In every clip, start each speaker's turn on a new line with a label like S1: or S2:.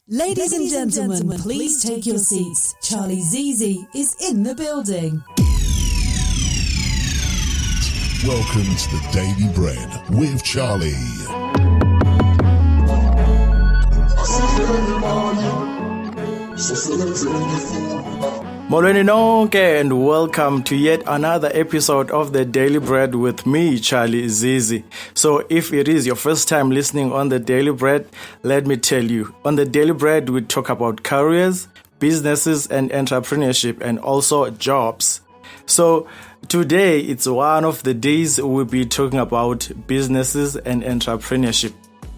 S1: Ladies and gentlemen, please take your seats. Charlie Zizi is in the building.
S2: Welcome to the Daily Bread with Charlie.
S3: Molweni nonke and welcome to yet another episode of the Daily Bread with me, Charlie Zizi. So if it is your first time listening on the Daily Bread, let me tell you, on the Daily Bread we talk about careers, businesses and entrepreneurship and also jobs. So today it's one of the days we'll be talking about businesses and entrepreneurship.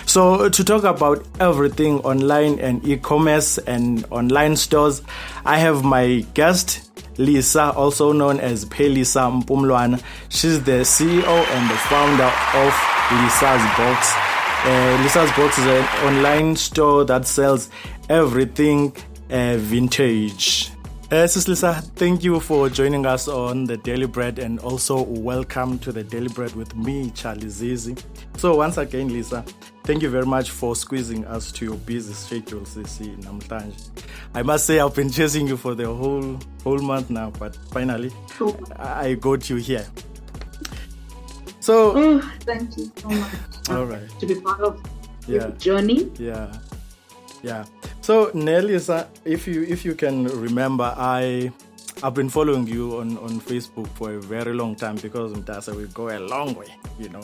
S3: So to talk about everything online and e-commerce and online stores, I have my guest, Lisa, also known as Lisa Mpumlwana. She's the CEO and the founder of Lisa's Box. Lisa's Box is an online store that sells everything vintage. Sis Lisa, thank you for joining us on the Daily Bread and also welcome to the Daily Bread with me, Charlie Zizi. So once again, Lisa, thank you very much for squeezing us to your busy schedule, Sisi Namhlanje. I must say I've been chasing you for the whole month now, but finally I got you here. So,
S4: thank you so much.
S3: All right.
S4: To be part of the journey.
S3: Yeah. So, Lisa, if you can remember, I've been following you on Facebook for a very long time because Mtasa we go a long way, you know.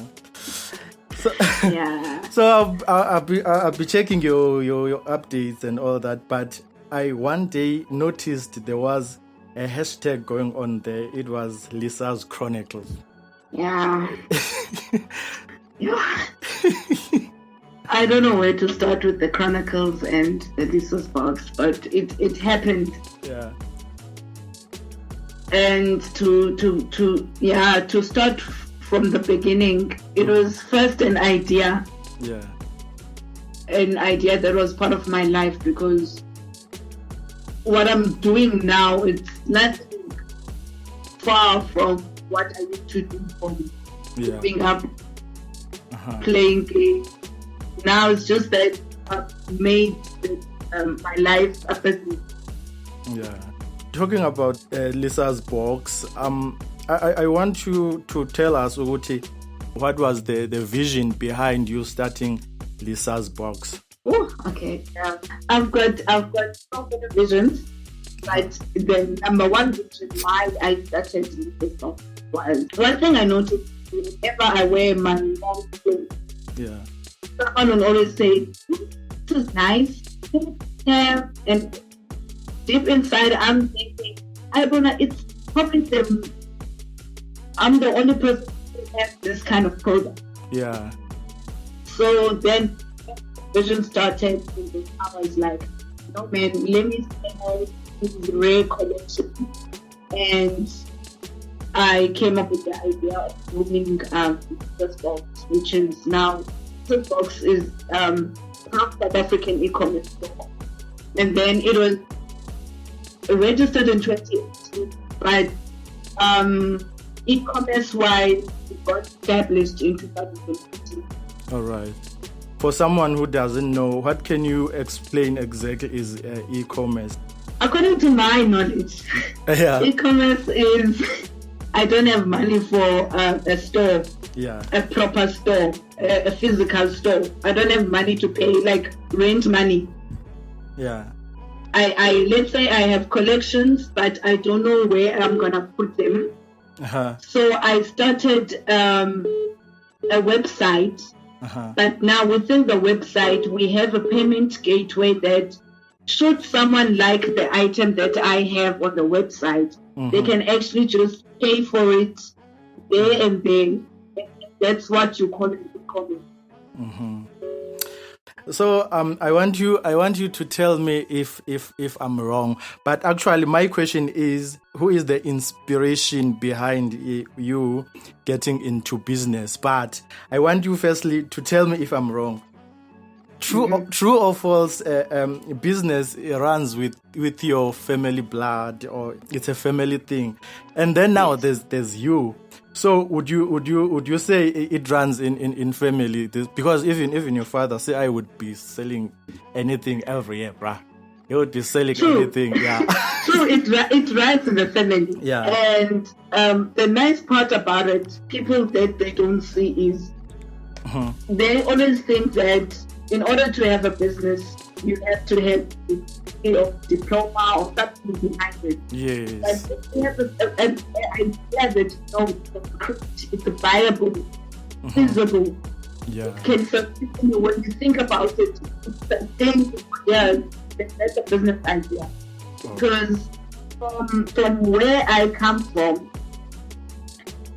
S3: So,
S4: yeah.
S3: So I'll be checking your updates and all that, but I one day noticed there was a hashtag going on there. It was Lisa's Chronicles.
S4: Yeah. I don't know where to start with the Chronicles and the Lisa's Box, but it happened.
S3: Yeah.
S4: And to start from the beginning, it was first an idea.
S3: Yeah.
S4: An idea that was part of my life because what I'm doing now, it's nothing far from what I used to do from growing up, playing games. Now it's just that I've made my life a business.
S3: Yeah. Talking about Lisa's Box, I want you to tell us, Uguti, what was the vision behind you starting Lisa's Box?
S4: Oh, okay. Yeah. I've got so many visions, but the number one vision why I started Lisa's Box was one thing I noticed whenever I wear my mom's clothes.
S3: Yeah.
S4: Someone will always say, "This is nice," and deep inside, I'm thinking, I don't know. It's probably I'm the only person who has this kind of product.
S3: Yeah.
S4: So then vision started, and I was like, no man, let me sell this rare collection. And I came up with the idea of doing this box, which is now, this box is South African e-commerce store. And then it was registered in 2018, but e-commerce wise, it got established in 2015.
S3: All right. For someone who doesn't know, what can you explain exactly is e-commerce?
S4: According to my knowledge, e-commerce is, I don't have money for a store, a proper store, a physical store. I don't have money to pay, like rent money.
S3: Yeah.
S4: I let's say I have collections, but I don't know where I'm gonna put them. So I started a website, but now within the website we have a payment gateway that should someone like the item that I have on the website, they can actually just pay for it there and then. That's what you call it e-commerce.
S3: So I want you to tell me if I'm wrong. But actually, my question is, who is the inspiration behind you getting into business? But I want you firstly to tell me if I'm wrong. True or false? Business runs with your family blood, or it's a family thing. And then now there's you. So would you say it runs in family? Because even your father say I would be selling anything every year, bruh. He would be selling anything, yeah.
S4: True, it runs in the family.
S3: Yeah.
S4: And the nice part about it, people that they don't see is they always think that in order to have a business, you have to have a diploma or something behind it.
S3: Yes.
S4: But if you have an idea that it's viable, feasible.
S3: Yeah.
S4: Can sustain you when you think about it. It's a thing. Yeah, that's a business idea. Because from where I come from,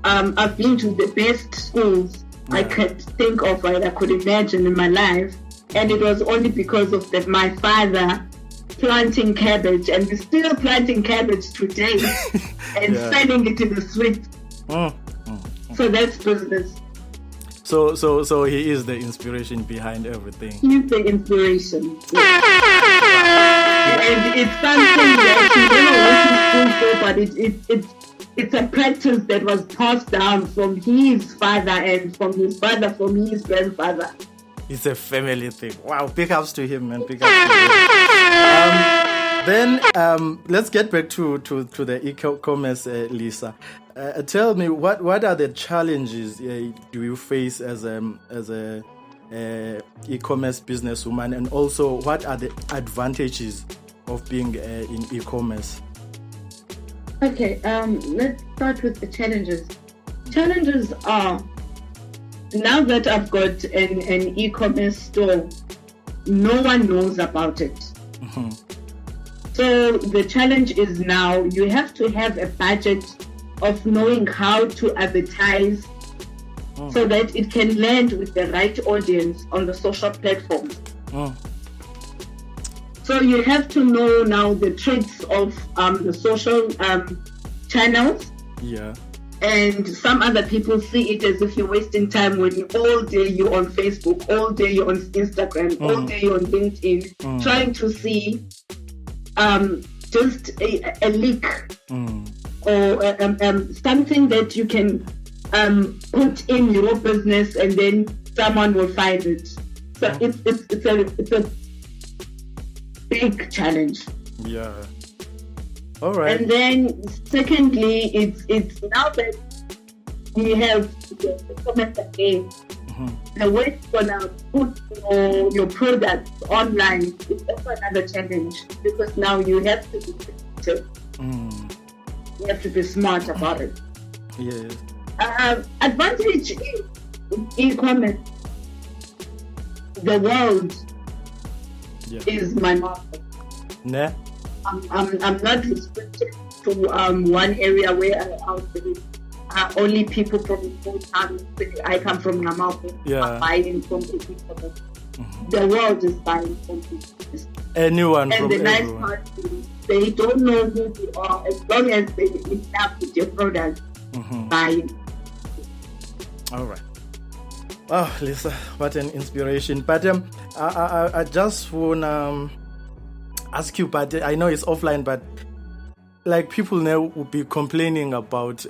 S4: I've been to the best schools I could think of, right? I could imagine in my life. And it was only because of my father planting cabbage, and we're still planting cabbage today and selling it in the street. So that's business.
S3: So he is the inspiration behind everything.
S4: He's the inspiration. Yeah. And it's something that he never went to school for, but it's a practice that was passed down from his father and from his father, from his grandfather.
S3: It's a family thing. Wow, big ups to him, man. Big ups to him. Then let's get back to the e-commerce, Lisa. Tell me, what are the challenges do you face as a e-commerce businesswoman, and also what are the advantages of being in e-commerce?
S4: Okay, let's start with the challenges. Challenges are, now that I've got an e-commerce store, no one knows about it. So the challenge is now you have to have a budget of knowing how to advertise so that it can land with the right audience on the social platforms. So you have to know now the tricks of the social channels.
S3: Yeah.
S4: And some other people see it as if you're wasting time when all day you're on Facebook, all day you're on Instagram, all day you're on LinkedIn, trying to see just a leak or something that you can put in your business, and then someone will find it. So it's a big challenge.
S3: Yeah. All right. And
S4: then secondly, it's now that we have the e-commerce again, the way you're gonna put your products online is also another challenge, because now you have to be creative. You have to be smart about it.
S3: Yes.
S4: Advantage in e-commerce, the world is my market.
S3: Nah.
S4: I'm not restricted to one area where only people from I come from Namako are buying from people. The world is buying from people.
S3: Anyone
S4: and
S3: from
S4: the nice
S3: everyone.
S4: part is they don't know who you are, as long as they enough with your product, buying.
S3: All right. Oh, Lisa, what an inspiration. But I just wanna ask you, but I know it's offline, but like people now will be complaining about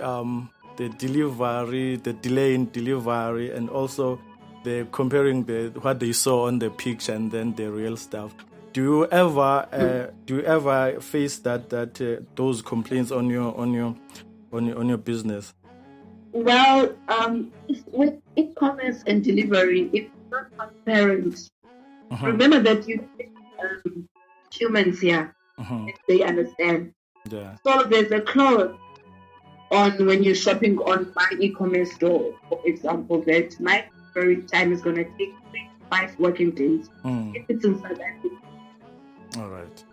S3: the delivery, the delay in delivery, and also the comparing what they saw on the picture and then the real stuff. Do you ever face that those complaints on your business?
S4: Well, with e-commerce and delivery, it's not transparent. Remember that you humans here, they understand.
S3: Yeah.
S4: So there's a clause on when you're shopping on my e-commerce store, for example, that my delivery time is going to take 3 to 5 working days. If it's in South Africa.
S3: All right.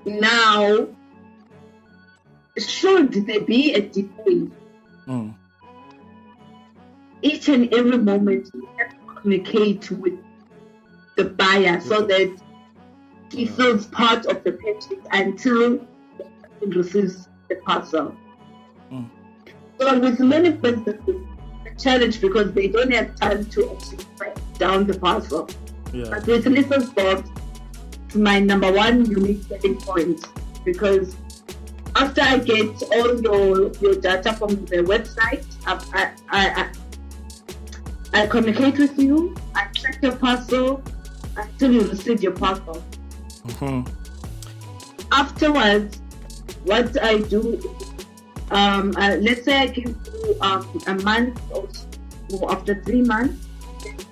S4: Now, should there be a delay, each and every moment you have to communicate with the buyer so that he feels part of the purchase until the person receives the parcel. So with many businesses, it's a challenge because they don't have time to actually write down the parcel.
S3: Yeah.
S4: But with Lisa's box, it's my number one unique selling point, because after I get all your data from the website, I communicate with you. I check your parcel until you receive your parcel.
S3: Mm-hmm.
S4: Afterwards, what I do, let's say I give you a month or after 3 months,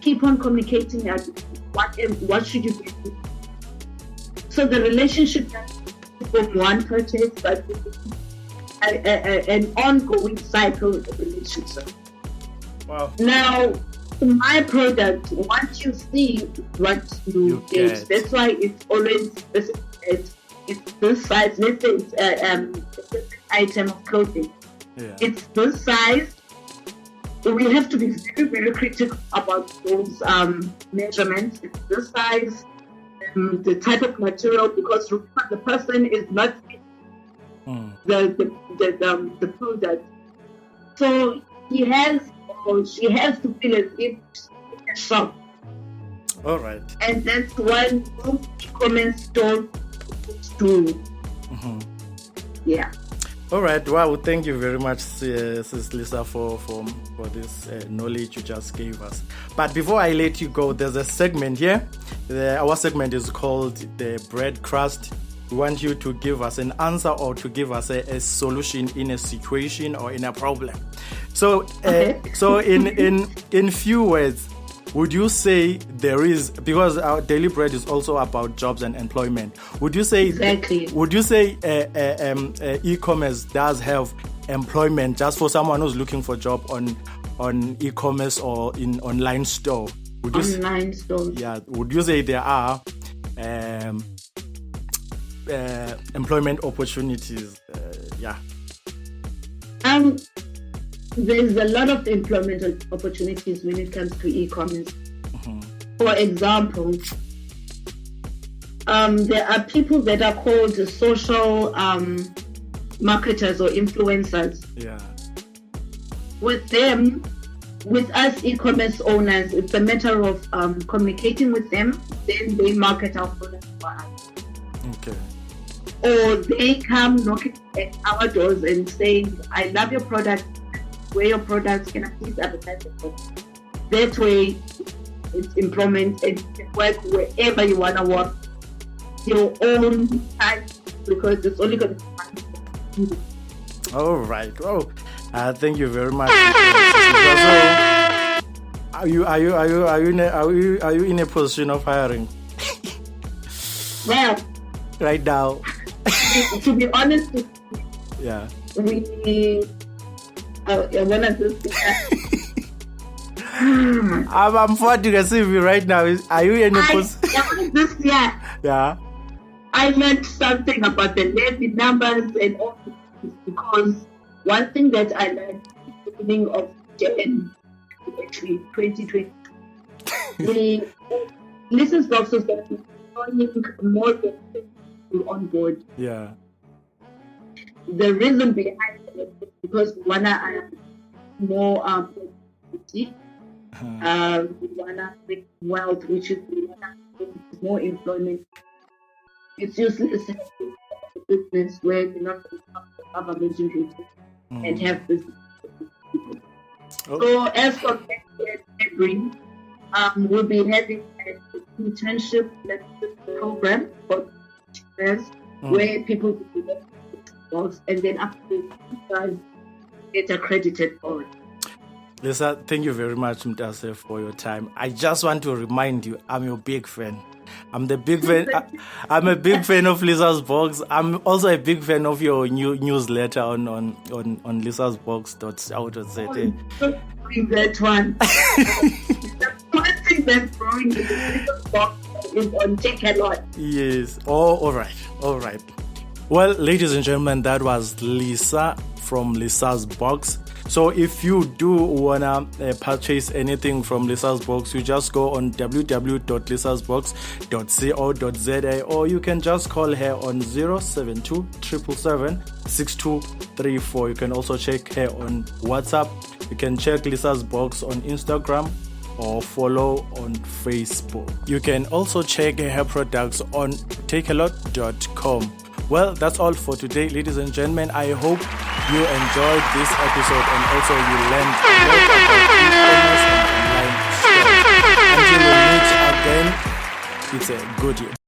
S4: keep on communicating. What should you do? So the relationship from one purchase, but an ongoing cycle of relationship.
S3: Wow.
S4: Now, my product, once you see what you get, that's why it's always specified. It's this size. Let's say it's a item of clothing.
S3: Yeah.
S4: It's this size. We have to be very, very critical about those measurements. It's this size, the type of material, because the person is not the product. So he has or she has to feel as if she's in a shop.
S3: All right.
S4: And that's when e-commerce stores do.
S3: Mm-hmm.
S4: Yeah.
S3: All right. Wow. Thank you very much, Sis Lisa, for this knowledge you just gave us. But before I let you go, there's a segment here. Our segment is called the bread crust. We want you to give us an answer or to give us a solution in a situation or in a problem. So, so in few words, would you say there is, because our daily bread is also about jobs and employment, would you say
S4: exactly?
S3: Would you say e-commerce does have employment just for someone who's looking for a job on e-commerce or in online store?
S4: Online store.
S3: Yeah. Would you say there are employment opportunities? Yeah.
S4: There's a lot of employment opportunities when it comes to e-commerce.
S3: Mm-hmm.
S4: For example, there are people that are called social marketers or influencers.
S3: Yeah.
S4: With them, with us e-commerce owners, it's a matter of communicating with them. Then they market our products for us.
S3: Okay.
S4: Or they come knocking at our doors and saying, "I love your product. Where your products, can I please advertise it?" That way, it's employment and you can work wherever you want to work, your own time, because it's only going to be fun.
S3: All right. Oh, thank you very much. Are you in a position of hiring?
S4: Well,
S3: right now.
S4: To be honest with you,
S3: yeah. I'm forwarding a CV right now. Are you in a position? Yeah.
S4: I learned something about the levy numbers and all this, because one thing that I learned at the beginning of January 2020, the license boxes that are joining more than people on board.
S3: Yeah.
S4: The reason behind it is because we wanna more we wanna make wealth, which is we wanna more employment. It's useless to have a business where you're not going to have government duty and have business people. Okay. So as for next year, February, we'll be having an internship program for teachers where people will be working, and then after they get accredited for it.
S3: Lisa, thank you very much, Mtase, for your time. I just want to remind you, I'm your big fan. I'm the big fan. I'm a big fan of Lisa's Box. I'm also a big fan of your new newsletter on lisasbox.co.za.
S4: That one. The first thing that's growing in Lisa's Box is on Take a Lot.
S3: Yes. Oh, all right. Well, ladies and gentlemen, that was Lisa from Lisa's Box. So if you do want to purchase anything from Lisa's Box, you just go on www.lisasbox.co.za, or you can just call her on 072 777 6234. You can also check her on WhatsApp. You can check Lisa's Box on Instagram or follow on Facebook. You can also check her products on takealot.com. Well, that's all for today, ladies and gentlemen. I hope you enjoyed this episode and also you learned a lot about e-commerce and online stores. Until we meet again, it's a good year.